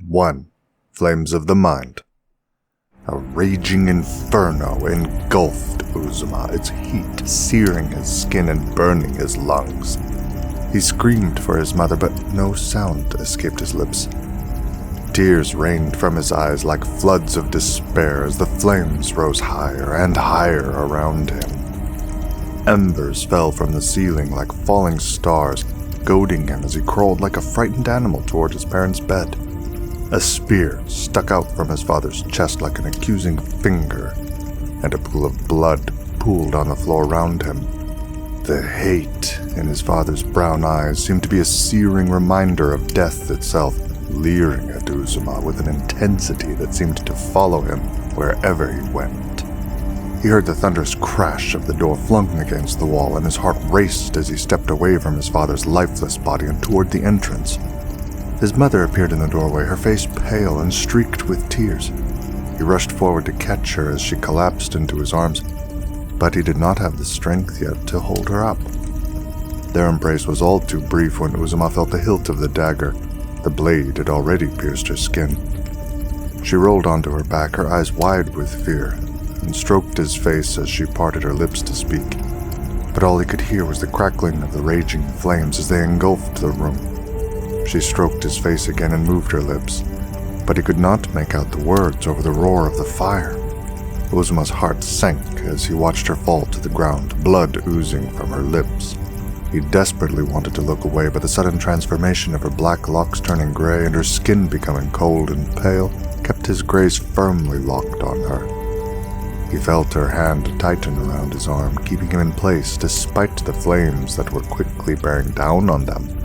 1. Flames of the Mind. A raging inferno engulfed Uzoma, its heat searing his skin and burning his lungs. He screamed for his mother, but no sound escaped his lips. Tears rained from his eyes like floods of despair as the flames rose higher and higher around him. Embers fell from the ceiling like falling stars, goading him as he crawled like a frightened animal toward his parents' bed. A spear stuck out from his father's chest like an accusing finger, and a pool of blood pooled on the floor around him. The hate in his father's brown eyes seemed to be a searing reminder of death itself, leering at Uzoma with an intensity that seemed to follow him wherever he went. He heard the thunderous crash of the door flung against the wall, and his heart raced as he stepped away from his father's lifeless body and toward the entrance. His mother appeared in the doorway, her face pale and streaked with tears. He rushed forward to catch her as she collapsed into his arms, but he did not have the strength yet to hold her up. Their embrace was all too brief when Uzoma felt the hilt of the dagger. The blade had already pierced her skin. She rolled onto her back, her eyes wide with fear, and stroked his face as she parted her lips to speak. But all he could hear was the crackling of the raging flames as they engulfed the room. She stroked his face again and moved her lips, but he could not make out the words over the roar of the fire. Uzoma's heart sank as he watched her fall to the ground, blood oozing from her lips. He desperately wanted to look away, but the sudden transformation of her black locks turning gray and her skin becoming cold and pale kept his gaze firmly locked on her. He felt her hand tighten around his arm, keeping him in place despite the flames that were quickly bearing down on them.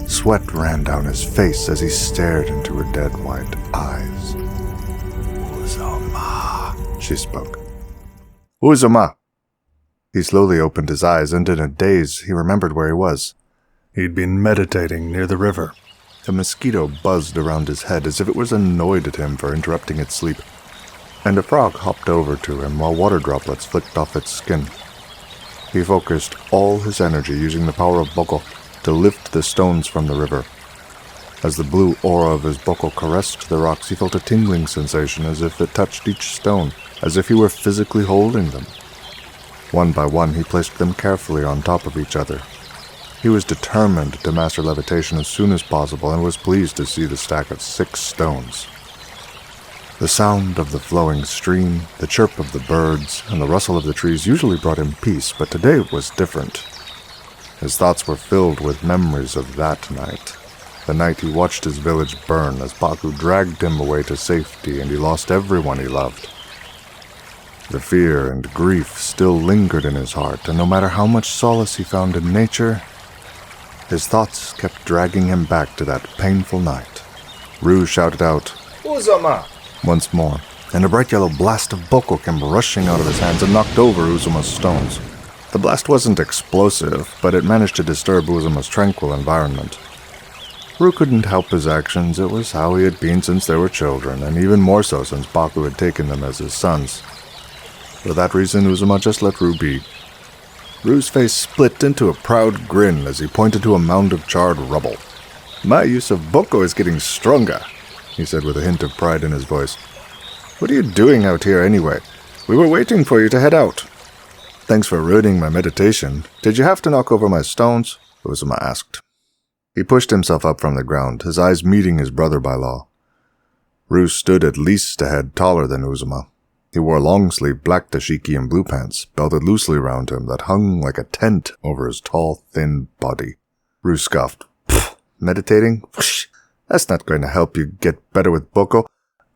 Sweat ran down his face as he stared into her dead white eyes. "Uzoma," she spoke. "Uzoma!" He slowly opened his eyes, and in a daze he remembered where he was. He'd been meditating near the river. A mosquito buzzed around his head as if it was annoyed at him for interrupting its sleep, and a frog hopped over to him while water droplets flicked off its skin. He focused all his energy using the power of Baaku to lift the stones from the river. As the blue aura of his Baaku caressed the rocks, he felt a tingling sensation as if it touched each stone, as if he were physically holding them. One by one, he placed them carefully on top of each other. He was determined to master levitation as soon as possible and was pleased to see the stack of 6 stones. The sound of the flowing stream, the chirp of the birds, and the rustle of the trees usually brought him peace, but today was different. His thoughts were filled with memories of that night, the night he watched his village burn as Baaku dragged him away to safety and he lost everyone he loved. The fear and grief still lingered in his heart, and no matter how much solace he found in nature, his thoughts kept dragging him back to that painful night. Ru shouted out, "Uzoma!" once more, and a bright yellow blast of Baaku came rushing out of his hands and knocked over Uzoma's stones. The blast wasn't explosive, but it managed to disturb Uzoma's tranquil environment. Ru couldn't help his actions. It was how he had been since they were children, and even more so since Baaku had taken them as his sons. For that reason, Uzoma just let Ru be. Ru's face split into a proud grin as he pointed to a mound of charred rubble. "My use of Baaku is getting stronger," he said with a hint of pride in his voice. "What are you doing out here anyway? We were waiting for you to head out." "Thanks for ruining my meditation. Did you have to knock over my stones?" Uzoma asked. He pushed himself up from the ground, his eyes meeting his brother-by-law. Ru stood at least a head taller than Uzoma. He wore long-sleeved black dashiki and blue pants, belted loosely around him, that hung like a tent over his tall, thin body. Ru scoffed. "Meditating? Whoosh! That's not going to help you get better with Baaku.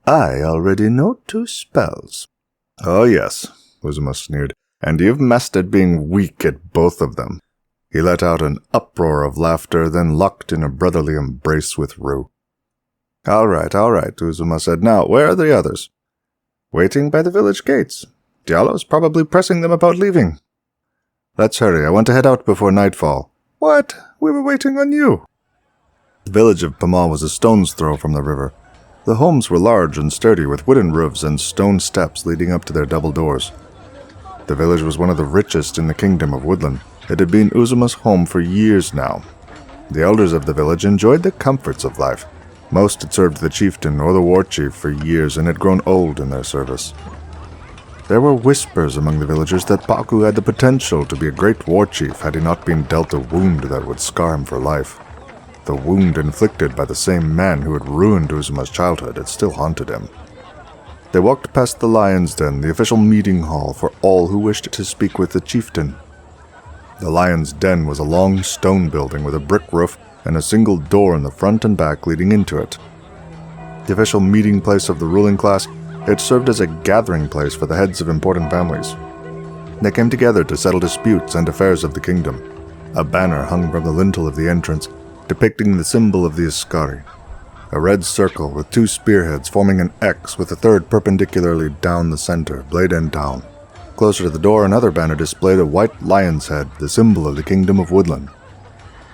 I already know 2 spells." "Oh yes," Uzoma sneered. "And you've mastered being weak at both of them." He let out an uproar of laughter, then locked in a brotherly embrace with Ru. All right, Uzoma said. "Now, where are the others?" "Waiting by the village gates. Diallo's probably pressing them about leaving." "Let's hurry. I want to head out before nightfall." "What? We were waiting on you." The village of Pama was a stone's throw from the river. The homes were large and sturdy, with wooden roofs and stone steps leading up to their double doors. The village was one of the richest in the kingdom of Woodland. It had been Uzoma's home for years now. The elders of the village enjoyed the comforts of life. Most had served the chieftain or the war chief for years and had grown old in their service. There were whispers among the villagers that Baaku had the potential to be a great war chief had he not been dealt a wound that would scar him for life. The wound inflicted by the same man who had ruined Uzoma's childhood had still haunted him. They walked past the Lion's Den, the official meeting hall for all who wished to speak with the chieftain. The Lion's Den was a long stone building with a brick roof and a single door in the front and back leading into it. The official meeting place of the ruling class, it served as a gathering place for the heads of important families. They came together to settle disputes and affairs of the kingdom. A banner hung from the lintel of the entrance, depicting the symbol of the Askari, a red circle with two spearheads forming an X with a third perpendicularly down the center, blade end down. Closer to the door, another banner displayed a white lion's head, the symbol of the Kingdom of Woodland.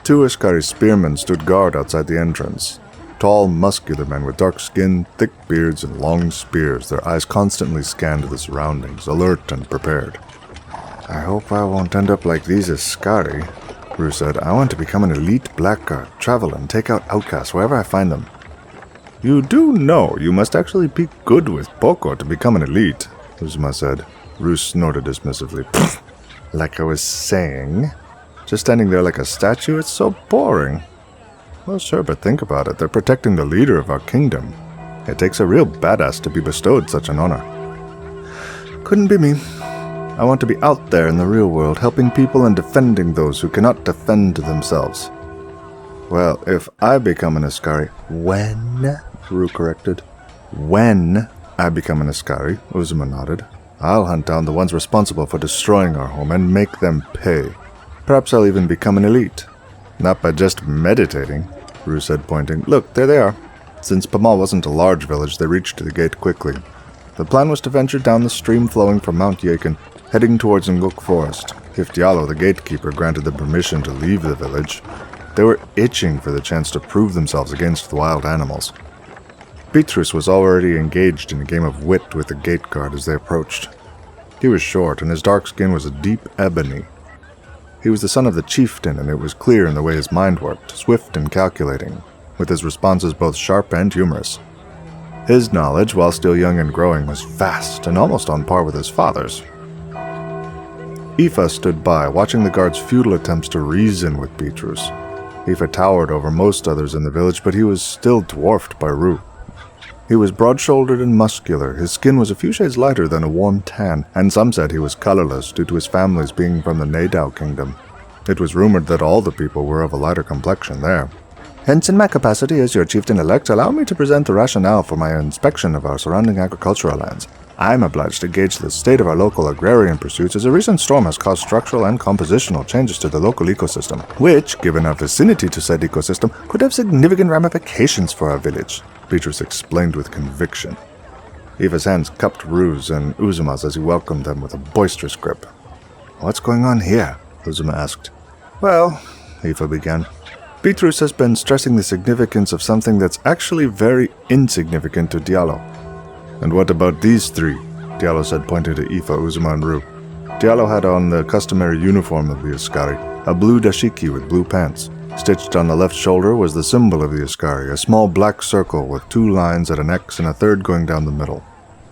Two Askari spearmen stood guard outside the entrance. Tall, muscular men with dark skin, thick beards, and long spears, their eyes constantly scanned the surroundings, alert and prepared. "I hope I won't end up like these Askari," Ru said. "I want to become an elite Blackguard, travel and take out outcasts wherever I find them." "You do know you must actually be good with Boko to become an elite," Uzoma said. Ru snorted dismissively. "Like I was saying, just standing there like a statue, it's so boring." "Well, sure, but think about it. They're protecting the leader of our kingdom. It takes a real badass to be bestowed such an honor." "Couldn't be me. I want to be out there in the real world, helping people and defending those who cannot defend themselves." "Well, if I become an Askari..." "When?" Ru corrected. "When I become an Askari," Uzoma nodded, "I'll hunt down the ones responsible for destroying our home and make them pay. Perhaps I'll even become an elite." "Not by just meditating," Ru said, pointing. "Look, there they are." Since Pamal wasn't a large village, they reached the gate quickly. The plan was to venture down the stream flowing from Mount Yakin, heading towards Nguk Forest. If Diallo, the gatekeeper, granted them permission to leave the village, they were itching for the chance to prove themselves against the wild animals. Petrus was already engaged in a game of wit with the gate guard as they approached. He was short, and his dark skin was a deep ebony. He was the son of the chieftain, and it was clear in the way his mind worked, swift and calculating, with his responses both sharp and humorous. His knowledge, while still young and growing, was vast and almost on par with his father's. Aoife stood by, watching the guard's futile attempts to reason with Petrus. Aoife towered over most others in the village, but he was still dwarfed by Ru. He was broad-shouldered and muscular, his skin was a few shades lighter than a warm tan, and some said he was colorless due to his family's being from the Nadao kingdom. It was rumored that all the people were of a lighter complexion there. "Hence, in my capacity as your chieftain-elect, allow me to present the rationale for my inspection of our surrounding agricultural lands. I am obliged to gauge the state of our local agrarian pursuits as a recent storm has caused structural and compositional changes to the local ecosystem, which, given our vicinity to said ecosystem, could have significant ramifications for our village," Petrus explained with conviction. Aoife's hands cupped Ru's and Uzoma's as he welcomed them with a boisterous grip. "What's going on here?" Uzoma asked. "Well," Aoife began, "Petrus has been stressing the significance of something that's actually very insignificant to Diallo." "And what about these three?" Diallo said, pointing to Aoife, Uzoma, and Ru. Diallo had on the customary uniform of the Askari, a blue dashiki with blue pants. Stitched on the left shoulder was the symbol of the Askari, a small black circle with two lines at an X and a third going down the middle.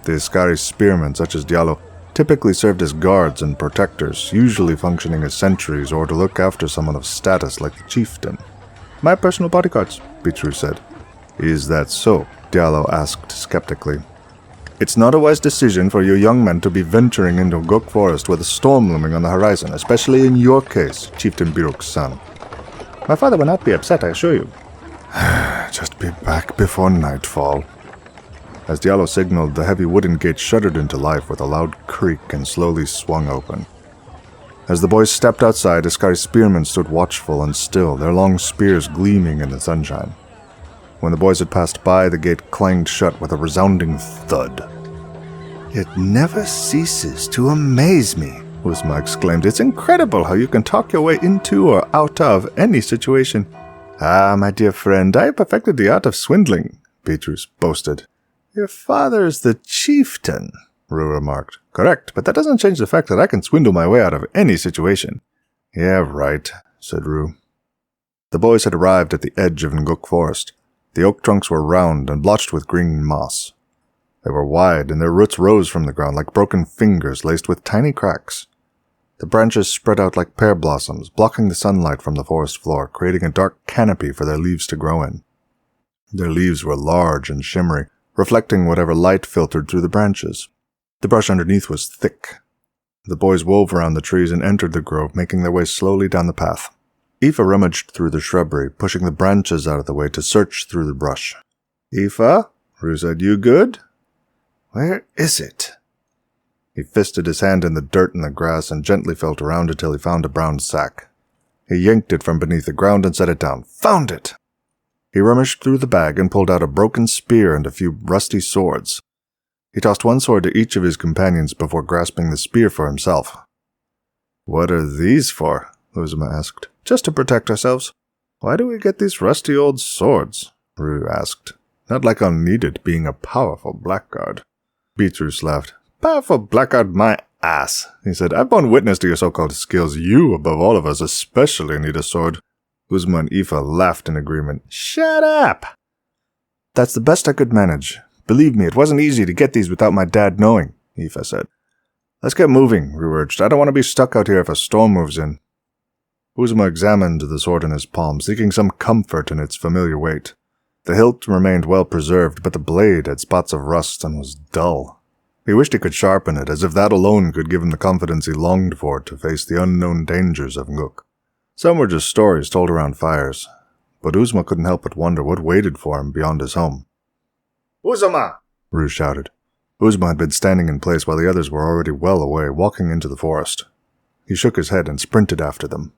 The Askari spearmen, such as Diallo, typically served as guards and protectors, usually functioning as sentries or to look after someone of status like the chieftain. "My personal bodyguards," Petrus said. "Is that so?" Diallo asked skeptically. "It's not a wise decision for you young men to be venturing into Nguk Forest with a storm looming on the horizon, especially in your case, Chieftain Biruk's son." "My father will not be upset, I assure you." "Just be back before nightfall." As Diallo signaled, the heavy wooden gate shuddered into life with a loud creak and slowly swung open. As the boys stepped outside, Askari spearmen stood watchful and still, their long spears gleaming in the sunshine. When the boys had passed by, the gate clanged shut with a resounding thud. "It never ceases to amaze me," Uzoma exclaimed. "It's incredible how you can talk your way into or out of any situation." "Ah, my dear friend, I have perfected the art of swindling," Petrus boasted. "Your father is the chieftain," Ru remarked. "Correct, but that doesn't change the fact that I can swindle my way out of any situation." "Yeah, right," said Ru. The boys had arrived at the edge of Nguk Forest. The oak trunks were round and blotched with green moss. They were wide, and their roots rose from the ground like broken fingers laced with tiny cracks. The branches spread out like pear blossoms, blocking the sunlight from the forest floor, creating a dark canopy for their leaves to grow in. Their leaves were large and shimmery, reflecting whatever light filtered through the branches. The brush underneath was thick. The boys wove around the trees and entered the grove, making their way slowly down the path. Aoife rummaged through the shrubbery, pushing the branches out of the way to search through the brush. "Aoife?" Ru said, "You good?" "Where is it?" He fisted his hand in the dirt and the grass and gently felt around until he found a brown sack. He yanked it from beneath the ground and set it down. Found it! He rummaged through the bag and pulled out a broken spear and a few rusty swords. He tossed one sword to each of his companions before grasping the spear for himself. "What are these for?" Uzoma asked. "Just to protect ourselves." "Why do we get these rusty old swords?" Ru asked. "Not like I'm needed, being a powerful Blackguard." Beatrice laughed. "Powerful Blackguard my ass," he said. "I've borne witness to your so-called skills. You, above all of us, especially need a sword." Uzoma and Aoife laughed in agreement. "Shut up!" "That's the best I could manage. Believe me, it wasn't easy to get these without my dad knowing," Aoife said. "Let's get moving," Ru urged. "I don't want to be stuck out here if a storm moves in." Uzoma examined the sword in his palm, seeking some comfort in its familiar weight. The hilt remained well preserved, but the blade had spots of rust and was dull. He wished he could sharpen it, as if that alone could give him the confidence he longed for to face the unknown dangers of Nguk. Some were just stories told around fires, but Uzoma couldn't help but wonder what waited for him beyond his home. "Uzoma!" Ru shouted. Uzoma had been standing in place while the others were already well away, walking into the forest. He shook his head and sprinted after them.